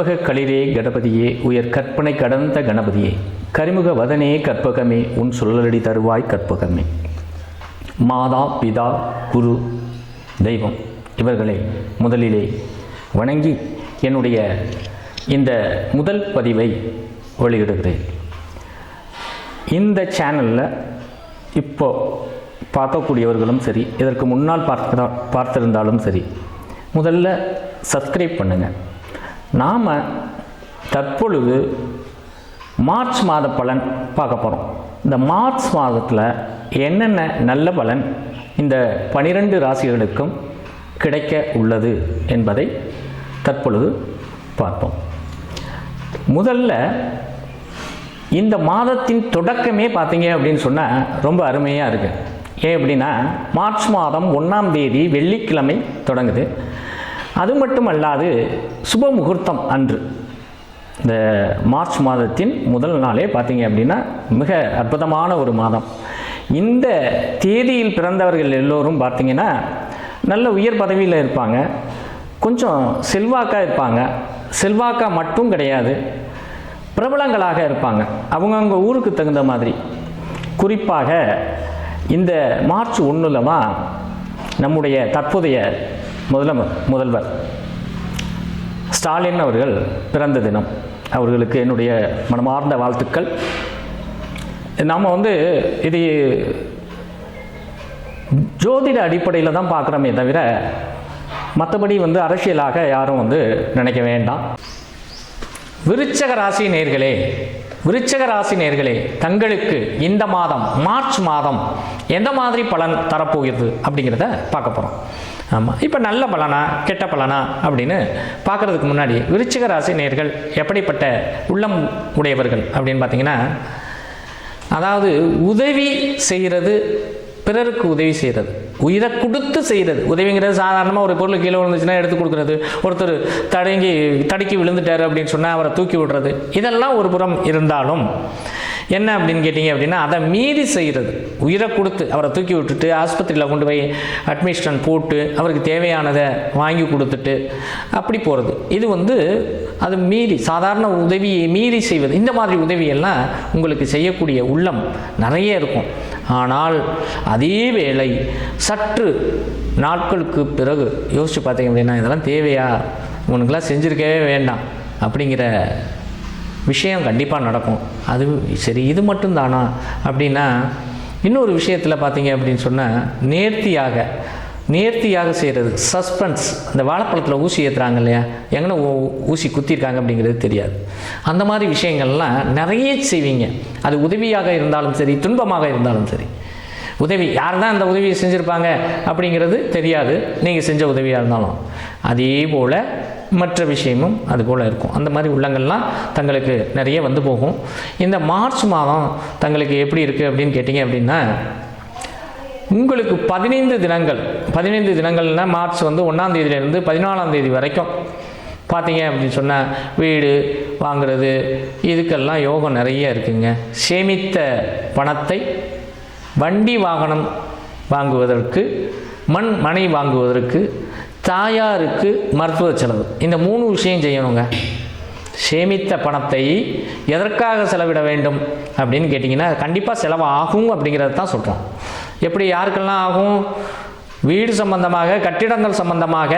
கற்பக களிரே கணபதியே உயர் கற்பனை கடந்த கணபதியே கரிமுக வதனே கற்பகமே உன் சொல்லலடி தருவாய் கற்பகமே. மாதா பிதா குரு தெய்வம் இவர்களை முதலிலே வணங்கி என்னுடைய இந்த முதல் பதிவை வெளியிடுகிறேன். இந்த சேனலில் இப்போ பார்க்கக்கூடியவர்களும் சரி, இதற்கு முன்னால் பார்த்திருந்தாலும் சரி, முதல்ல சப்ஸ்கிரைப் பண்ணுங்கள். நாம் தற்பொழுது மார்ச் மாத பலன் பார்க்க போகிறோம். இந்த மார்ச் மாதத்தில் என்னென்ன நல்ல பலன் இந்த 12 ராசிகளுக்கும் கிடைக்க உள்ளது என்பதை தற்பொழுது பார்ப்போம். முதல்ல இந்த மாதத்தின் தொடக்கமே பார்த்தீங்க அப்படின்னு சொன்னால் ரொம்ப அருமையாக இருக்குது. ஏன் அப்படின்னா மார்ச் மாதம் 1ஆம் தேதி வெள்ளிக்கிழமை தொடங்குது. அது மட்டும் அல்லாது சுப முகூர்த்தம் அன்று இந்த மார்ச் மாதத்தின் முதல் நாளே பார்த்தீங்க அப்படின்னா மிக அற்புதமான ஒரு மாதம். இந்த தேதியில் பிறந்தவர்கள் எல்லோரும் பார்த்தீங்கன்னா நல்ல உயர் பதவியில் இருப்பாங்க, கொஞ்சம் செல்வாக்காக இருப்பாங்க. செல்வாக்காக மட்டும் கிடையாது, பிரபலங்களாக இருப்பாங்க அவங்கவுங்க ஊருக்கு தகுந்த மாதிரி. குறிப்பாக இந்த மார்ச் 1 தான் நம்முடைய தற்போதைய முதல்வர் ஸ்டாலின் அவர்கள் பிறந்த தினம். அவர்களுக்கு என்னுடைய மனமார்ந்த வாழ்த்துக்கள். நாம் இது ஜோதிட அடிப்படையில் தான் பார்க்குறோமே தவிர மற்றபடி அரசியலாக யாரும் நினைக்க வேண்டாம். விருச்சக ராசி நேயர்களே தங்களுக்கு இந்த மாதம் மார்ச் மாதம் எந்த மாதிரி பலன் தரப்போகிறது அப்படிங்கிறத பார்க்க போகிறோம். ஆமாம், இப்போ நல்ல பலனா கெட்ட பலனா அப்படின்னு பார்க்குறதுக்கு முன்னாடி விருச்சிக ராசி நேயர்கள் எப்படிப்பட்ட உள்ளம் உடையவர்கள் அப்படின்னு பார்த்தீங்கன்னா, அதாவது உதவி செய்கிறது, பிறருக்கு உதவி செய்கிறது, உயிரை கொடுத்து செய்கிறது. உதவிங்கிறது சாதாரணமாக ஒரு பொருள் கீழே விழுந்துச்சுன்னா எடுத்து கொடுக்குறது, ஒருத்தர் தடுக்கி விழுந்துட்டார் அப்படின்னு சொன்னால் அவரை தூக்கி விடுறது, இதெல்லாம் ஒரு புறம் இருந்தாலும் என்ன அப்படின்னு கேட்டிங்க அப்படின்னா அதை மீறி செய்கிறது. உயிரை கொடுத்து அவரை தூக்கி விட்டுட்டு ஆஸ்பத்திரியில் கொண்டு போய் அட்மிஷன் போட்டு அவருக்கு தேவையானதை வாங்கி கொடுத்துட்டு அப்படி போகிறது. இது அது மீறி சாதாரண உதவியை மீறி செய்வது. இந்த மாதிரி உதவியெல்லாம் உங்களுக்கு செய்யக்கூடிய உள்ளம் நிறைய இருக்கும். ஆனால் அதே வேளை சற்று நாட்களுக்கு பிறகு யோசித்து பார்த்தீங்க அப்படின்னா இதெல்லாம் தேவையா, உனக்கெல்லாம் செஞ்சுருக்கவே வேண்டாம் அப்படிங்கிற விஷயம் கண்டிப்பாக நடக்கும். அது சரி, இது மட்டும்தானா அப்படின்னா இன்னொரு விஷயத்தில் பார்த்தீங்க அப்படின்னு சொன்னால் நேர்த்தியாக செய்கிறது. சஸ்பென்ஸ், அந்த வாழைப்பழத்தில் ஊசி ஏற்றுறாங்க இல்லையா, எங்கன்னா ஊசி குத்திருக்காங்க அப்படிங்கிறது தெரியாது. அந்த மாதிரி விஷயங்கள்லாம் நிறைய செய்வீங்க. அது உதவியாக இருந்தாலும் சரி, துன்பமாக இருந்தாலும் சரி. உதவி யார் தான் அந்த உதவியை செஞ்சுருப்பாங்க அப்படிங்கிறது தெரியாது, நீங்கள் செஞ்ச உதவியாக இருந்தாலும். அதே போல் மற்ற விஷயமும் அதுபோல் இருக்கும். அந்த மாதிரி உள்ளங்கள்லாம் தங்களுக்கு நிறைய போகும். இந்த மார்ச் மாதம் தங்களுக்கு எப்படி இருக்குது அப்படின்னு கேட்டிங்க அப்படின்னா, உங்களுக்கு 15 தினங்கள்னால் மார்ச் 1ஆம் தேதியிலேருந்து 14ஆம் தேதி வரைக்கும் பார்த்தீங்க அப்படின்னு சொன்னால் வீடு வாங்கிறது இதுக்கெல்லாம் யோகம் நிறைய இருக்குங்க. சேமித்த பணத்தை வண்டி வாகனம் வாங்குவதற்கு, மனை வாங்குவதற்கு, தாயாருக்கு மருத்துவ செலவு, இந்த 3 விஷயம் செய்யணுங்க. சேமித்த பணத்தை எதற்காக செலவிட வேண்டும் அப்படின்னு கேட்டிங்கன்னா கண்டிப்பாக செலவு ஆகும் அப்படிங்கிறது தான் சொல்கிறோம். எப்படி யாருக்கெல்லாம் ஆகும்? வீடு சம்பந்தமாக, கட்டிடங்கள் சம்பந்தமாக,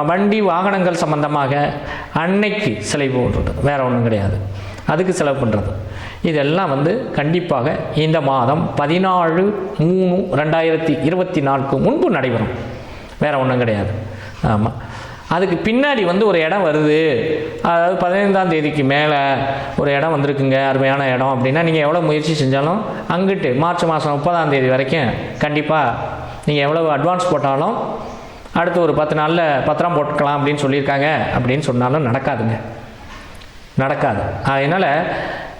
வண்டி வாகனங்கள் சம்பந்தமாக அன்னைக்கு செலவு போடுறது, வேறு ஒன்றும் கிடையாது. அதுக்கு செலவு பண்ணுறது இதெல்லாம் கண்டிப்பாக இந்த மாதம் 14/3/2024 முன்பு நடைபெறும், வேறு ஒன்றும் கிடையாது. ஆமாம், அதுக்கு பின்னாடி ஒரு இடம் வருது, அதாவது 15ஆம் தேதிக்கு மேலே ஒரு இடம் வந்திருக்குங்க, அருமையான இடம் அப்படின்னா நீங்கள் எவ்வளோ முயற்சி செஞ்சாலும் அங்கிட்டு மார்ச் மாதம் 30ஆம் தேதி வரைக்கும் கண்டிப்பாக நீங்கள் எவ்வளோ அட்வான்ஸ் போட்டாலும் அடுத்து ஒரு 10 நாளில் பத்திரம் போட்டுக்கலாம் அப்படின்னு சொல்லியிருக்காங்க அப்படின்னு சொன்னாலும் நடக்காது. அதனால்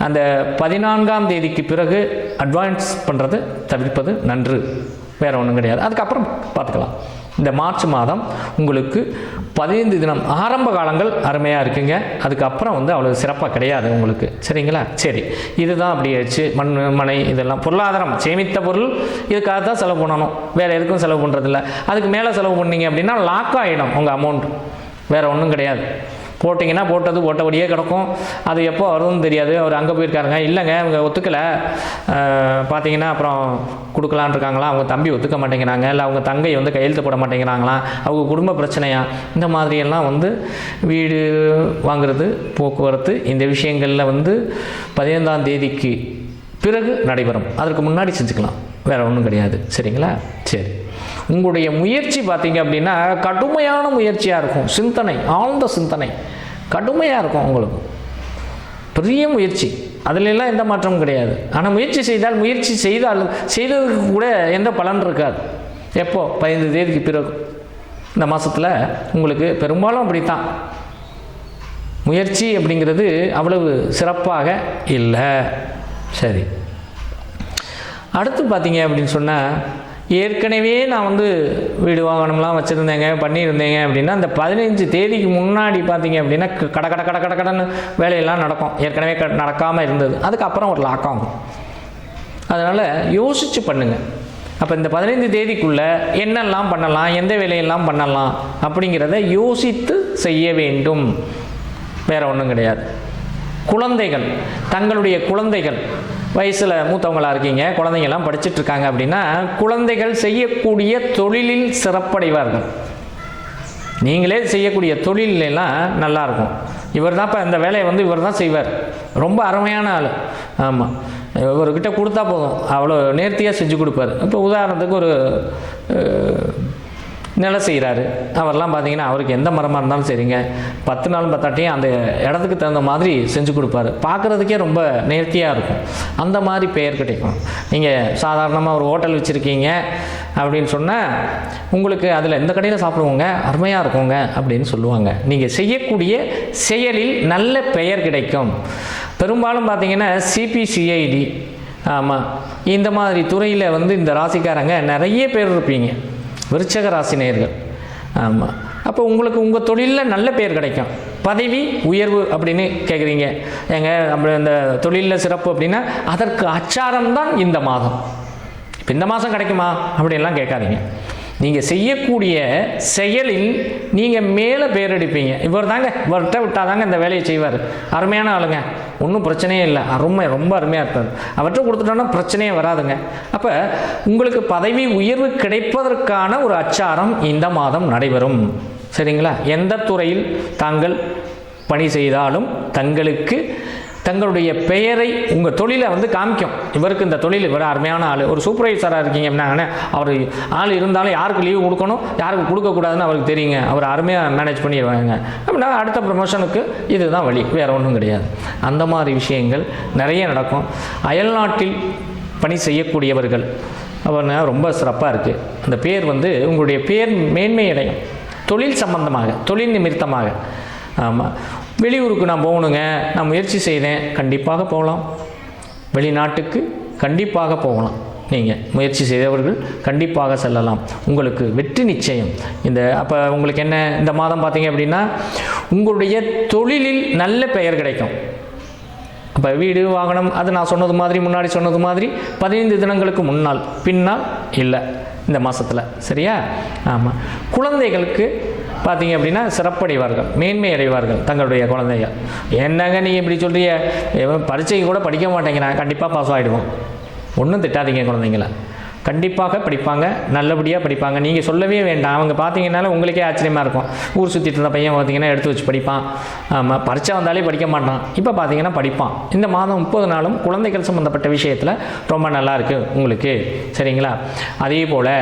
அந்த 14ஆம் தேதிக்கு பிறகு அட்வான்ஸ் பண்ணுறது தவிர்ப்பது நன்று, வேறு ஒன்றும் கிடையாது. அதுக்கப்புறம் பார்த்துக்கலாம். இந்த மார்ச் மாதம் உங்களுக்கு 15 தினம் ஆரம்ப காலங்கள் அருமையாக இருக்குங்க. அதுக்கப்புறம் அவ்வளோ சிறப்பாக கிடையாது உங்களுக்கு. சரிங்களா? சரி, இதுதான் அப்படி ஆச்சு. மனை இதெல்லாம் பொருளாதாரம், சேமித்த பொருள் இதுக்காக தான் செலவு பண்ணணும், வேறு எதுக்கும் செலவு பண்ணுறதில்ல. அதுக்கு மேலே செலவு பண்ணிங்க அப்படின்னா லாக் ஆகிடும் உங்கள் அமௌண்ட், வேறு ஒன்றும் கிடையாது. போட்டிங்கன்னா போட்டது போட்டபடியே கிடக்கும். அது எப்போ வருதுன்னு தெரியாது. அவர் அங்கே போயிருக்காருங்க, இல்லைங்க அவங்க ஒத்துக்கலை, பார்த்தீங்கன்னா அப்புறம் கொடுக்கலான் இருக்காங்களா, அவங்க தம்பி ஒத்துக்க மாட்டேங்கிறாங்க, இல்லை அவங்க தங்கை வந்து கையெழுத்து போட மாட்டேங்கிறாங்களா, அவங்க குடும்ப பிரச்சனையா, இந்த மாதிரியெல்லாம் வந்து வீடு வாங்குறது, போக்குவரத்து, இந்த விஷயங்களில் வந்து 15ஆம் தேதிக்கு பிறகு நடைபெறும். அதற்கு முன்னாடி செஞ்சுக்கலாம், வேறு ஒன்றும் கிடையாது. சரிங்களா? சரி. உங்களுடைய முயற்சி பார்த்தீங்க அப்படின்னா கடுமையான முயற்சியாக இருக்கும். சிந்தனை, ஆழ்ந்த சிந்தனை கடுமையாக இருக்கும். உங்களுக்கு பெரிய முயற்சி, அதிலெல்லாம் எந்த மாற்றமும் கிடையாது. ஆனால் முயற்சி செய்ததுக்கு கூட எந்த பலன் இருக்காது. எப்போ? 15 தேதிக்கு பிறகு. இந்த மாதத்தில் உங்களுக்கு பெரும்பாலும் அப்படித்தான். முயற்சி அப்படிங்கிறது அவ்வளவு சிறப்பாக இல்லை. சரி, அடுத்து பார்த்தீங்க அப்படின்னு சொன்னால், ஏற்கனவே நான் வந்து வீடு வாகனம்லாம் வச்சுருந்தேங்க, பண்ணியிருந்தேங்க அப்படின்னா அந்த 15 தேதிக்கு முன்னாடி பார்த்தீங்க அப்படின்னா கடன்னு வேலையெல்லாம் நடக்கும். ஏற்கனவே நடக்காமல் இருந்தது, அதுக்கப்புறம் ஒரு லாக் ஆகும். அதனால் யோசித்து பண்ணுங்கள். அப்போ இந்த 15 தேதிக்குள்ளே என்னெல்லாம் பண்ணலாம், எந்த வேலையெல்லாம் பண்ணலாம் அப்படிங்கிறத யோசித்து செய்ய வேண்டும். வேறு ஒன்றும் கிடையாது. குழந்தைகள், தங்களுடைய குழந்தைகள் வயசில் மூத்தவங்களாக இருக்கீங்க, குழந்தைங்கள்லாம் படிச்சுட்ருக்காங்க அப்படின்னா குழந்தைகள் செய்யக்கூடிய தொழிலில் சிறப்படைவார்கள். நீங்களே செய்யக்கூடிய தொழிலெல்லாம் நல்லாயிருக்கும். இவர் தான் இப்போ இந்த வேலையை வந்து இவர் தான் செய்வார். ரொம்ப அருமையான ஆள். ஆமாம், இவர்கிட்ட கொடுத்தா போதும், அவ்வளோ நேர்த்தியாக செஞ்சு கொடுப்பார். இப்போ உதாரணத்துக்கு ஒரு நிலை செய்கிறாரு, அவர்லாம் பார்த்தீங்கன்னா அவருக்கு எந்த மரமாக இருந்தாலும் சரிங்க, 10 நாள் 10 ஆட்டையும் அந்த இடத்துக்கு தகுந்த மாதிரி செஞ்சு கொடுப்பாரு. பார்க்குறதுக்கே ரொம்ப நேர்த்தியாக இருக்கும். அந்த மாதிரி பெயர் கிடைக்கும். நீங்கள் சாதாரணமாக ஒரு ஹோட்டல் வச்சுருக்கீங்க அப்படின்னு சொன்னால் உங்களுக்கு அதில் இந்த கடையில் சாப்பிடுவோங்க, அருமையாக இருக்குங்க அப்படின்னு சொல்லுவாங்க. நீங்கள் செய்யக்கூடிய செயலில் நல்ல பெயர் கிடைக்கும். பெரும்பாலும் பார்த்தீங்கன்னா சிபிசிஐடி, ஆமாம், இந்த மாதிரி துறையில் வந்து இந்த ராசிக்காரங்க நிறைய பேர் இருப்பீங்க, விருச்சக ராசி நேயர்கள். ஆமாம், அப்போ உங்களுக்கு உங்கள் தொழிலில் நல்ல பேர் கிடைக்கும். பதவி உயர்வு அப்படின்னு கேட்குறீங்க, எங்க அப்படி இந்த தொழிலில் சிறப்பு அப்படின்னா அதற்கு அச்சாரம் தான் இந்த மாதம். இப்போ இந்த மாதம் கிடைக்குமா அப்படின்லாம் கேட்காதீங்க. நீங்கள் செய்யக்கூடிய செயலில் நீங்கள் மேலே பேர் எடுப்பீங்க. இவர்கிட்ட விட்டால் தாங்க இந்த வேலையை செய்வார், அருமையான ஆளுங்க, ஒன்றும் பிரச்சனையே இல்லை, ரொம்ப அருமையாக இருப்பார், அவர்கிட்ட கொடுத்துட்டோன்னா பிரச்சனையே வராதுங்க. அப்போ உங்களுக்கு பதவி உயர்வு கிடைப்பதற்கான ஒரு அச்சாரம் இந்த மாதம் நடைபெறும். சரிங்களா? எந்த துறையில் தாங்கள் பணி செய்தாலும் தங்களுக்கு தங்களுடைய பெயரை, உங்கள் தொழிலை வந்து காமிக்கும். இவருக்கு இந்த தொழில், இவர் அருமையான ஆள். ஒரு சூப்பர்வைசராக இருக்கீங்க அப்படின்னா அவர் ஆள் இருந்தாலும் யாருக்கு லீவு கொடுக்கணும், யாருக்கு கொடுக்கக்கூடாதுன்னு அவருக்கு தெரியுங்க. அவர் அருமையாக மேனேஜ் பண்ணிடுவாங்க. அப்படின்னா அடுத்த ப்ரமோஷனுக்கு இதுதான் வழி, வேறு ஒன்றும் கிடையாது. அந்த மாதிரி விஷயங்கள் நிறைய நடக்கும். அயல்நாட்டில் பணி செய்யக்கூடியவர்கள் அவர் ரொம்ப சிறப்பாக இருக்குது. அந்த பேர் வந்து உங்களுடைய பேர் மேன்மை அடையும். தொழில் சம்பந்தமாக, தொழில் நிமித்தமாக. ஆமாம், வெளியூருக்கு நான் போகணுங்க, நான் முயற்சி செய்தேன், கண்டிப்பாக போகலாம். வெளிநாட்டுக்கு கண்டிப்பாக போகலாம். நீங்கள் முயற்சி செய்தவர்கள் கண்டிப்பாக செல்லலாம். உங்களுக்கு வெற்றி நிச்சயம். அப்போ உங்களுக்கு என்ன, இந்த மாதம் பார்த்தீங்க அப்படின்னா உங்களுடைய தொழிலில் நல்ல பெயர் கிடைக்கும். அப்போ வீடு வாகனம், அது நான் சொன்னது மாதிரி, முன்னாடி சொன்னது மாதிரி 15 தினங்களுக்கு முன்னால் பின்னால் இல்லை இந்த மாதத்தில். சரியா? ஆமாம். குழந்தைகளுக்கு பார்த்தீங்க அப்படின்னா சிறப்படைவார்கள், மேன்மை அடைவார்கள் தங்களுடைய குழந்தைகள். என்னங்க நீ இப்படி சொல்றிய, பரீட்சைக்கு கூட படிக்க மாட்டேங்கிறான், கண்டிப்பாக பாஸ் ஆகிடுவோம். ஒன்றும் திட்டாதீங்க, குழந்தைங்கள கண்டிப்பாக படிப்பாங்க, நல்லபடியாக படிப்பாங்க. நீங்கள் சொல்லவே வேண்டாம். அவங்க பார்த்தீங்கன்னாலும் உங்களுக்கே ஆச்சரியமாக இருக்கும். ஊர் சுற்றிட்டு இருந்த பையன் பார்த்தீங்கன்னா எடுத்து வச்சு படிப்பான். ஆமாம், பரீட்சை வந்தாலே படிக்க மாட்டான், இப்போ பார்த்தீங்கன்னா படிப்பான். இந்த மாதம் 30 நாளும் குழந்தைகள் சம்மந்தப்பட்ட விஷயத்தில் ரொம்ப நல்லா இருக்குது உங்களுக்கு. சரிங்களா? அதே போல்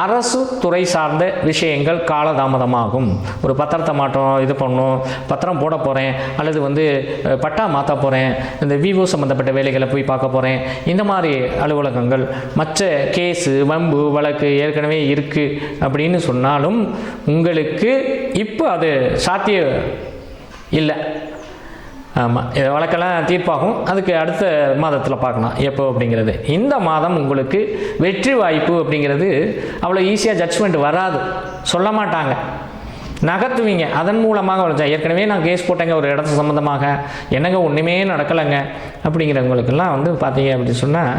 அரசு துறை சார்ந்த விஷயங்கள் காலதாமதமாகும். ஒரு பத்திரத்தை மாற்றம், இது பண்ணணும், பத்திரம் போட போகிறேன், அல்லது வந்து பட்டா மாற்ற போகிறேன், இந்த விவோ சம்மந்தப்பட்ட வேலைகளை போய் பார்க்க போகிறேன், இந்த மாதிரி அலுவலகங்கள், மற்ற கேஸு வம்பு வழக்கு ஏற்கனவே இருக்குது அப்படின்னு சொன்னாலும் உங்களுக்கு இப்போ அது சாத்தியம் இல்லை. ஆமாம், இதை வழக்கெல்லாம் தீர்ப்பாகும். அதுக்கு அடுத்த மாதத்தில் பார்க்கலாம் எப்போ அப்படிங்கிறது. இந்த மாதம் உங்களுக்கு வெற்றி வாய்ப்பு அப்படிங்கிறது அவ்வளோ ஈஸியாக ஜட்ஜ்மெண்ட் வராது, சொல்ல மாட்டாங்க, நகர்த்துவீங்க. அதன் மூலமாக ஏற்கனவே நான் கேஸ் போட்டேங்க ஒரு இடத்து சம்மந்தமாக, என்னங்க ஒன்றுமே நடக்கலைங்க அப்படிங்கிறவங்களுக்கெல்லாம் வந்து பார்த்தீங்க அப்படின்னு சொன்னால்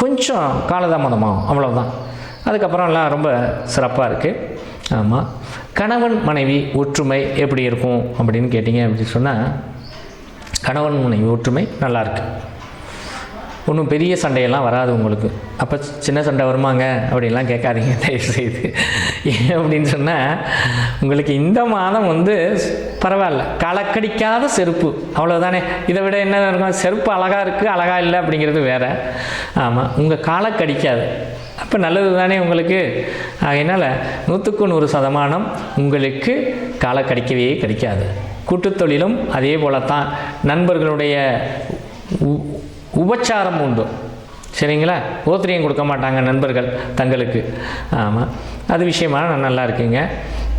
கொஞ்சம் காலதாமதமாகும், அவ்வளோதான். அதுக்கப்புறம் எல்லாம் ரொம்ப சிறப்பாக இருக்குது. ஆமாம். கணவன் மனைவி ஒற்றுமை எப்படி இருக்கும் அப்படின்னு கேட்டிங்க அப்படின்னு சொன்னால், கணவன் மனைவி ஒற்றுமை நல்லாயிருக்கு. ஒன்றும் பெரிய சண்டையெல்லாம் வராது உங்களுக்கு. அப்போ சின்ன சண்டை வருமாங்க அப்படின்லாம் கேட்காதீங்க தயவுசெய்து. ஏன் அப்படின்னு சொன்னால், உங்களுக்கு இந்த மாதம் பரவாயில்ல, களக்கடிக்காத செருப்பு, அவ்வளோதானே. இதை விட என்ன இருக்கும்? செருப்பு அழகாக இருக்குது, அழகாக இல்லை அப்படிங்கிறது வேறு. ஆமாம், உங்கள் காலக்கடிக்காது, அப்போ நல்லது தானே உங்களுக்கு. அதனால் 100% உங்களுக்கு காலக்கடிக்கவே கிடைக்காது. கூட்டுத்தொழிலும் அதே போல தான். நண்பர்களுடைய உபச்சாரம் உண்டு, சரிங்களா? ஓத்திரியம் கொடுக்க மாட்டாங்க நண்பர்கள் தங்களுக்கு. ஆமாம், அது விஷயமாக நல்லா இருக்குங்க.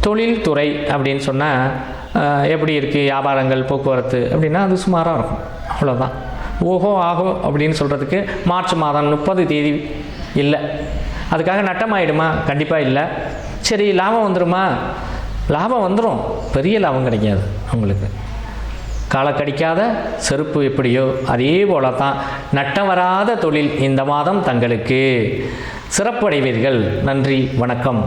தொழில்துறை அப்படின்னு சொன்னால் எப்படி இருக்குது? வியாபாரங்கள், போக்குவரத்து அப்படின்னா அது சுமாராக இருக்கும், அவ்வளோதான். ஓஹோ ஆகோ அப்படின்னு சொல்கிறதுக்கு மார்ச் மாதம் 30 தேதி இல்லை. அதுக்காக நட்டமாயிடுமா? கண்டிப்பாக இல்லை. சரி, லாபம் வந்துடுமா? லாபம் வந்துடும், பெரிய லாபம் கிடைக்காது உங்களுக்கு. காலக்கடிக்காத செருப்பு எப்படியோ அதே போல தான் நட்டம் வராத தொழில் இந்த மாதம் தங்களுக்கு. சிறப்படைவீர்கள். நன்றி, வணக்கம்.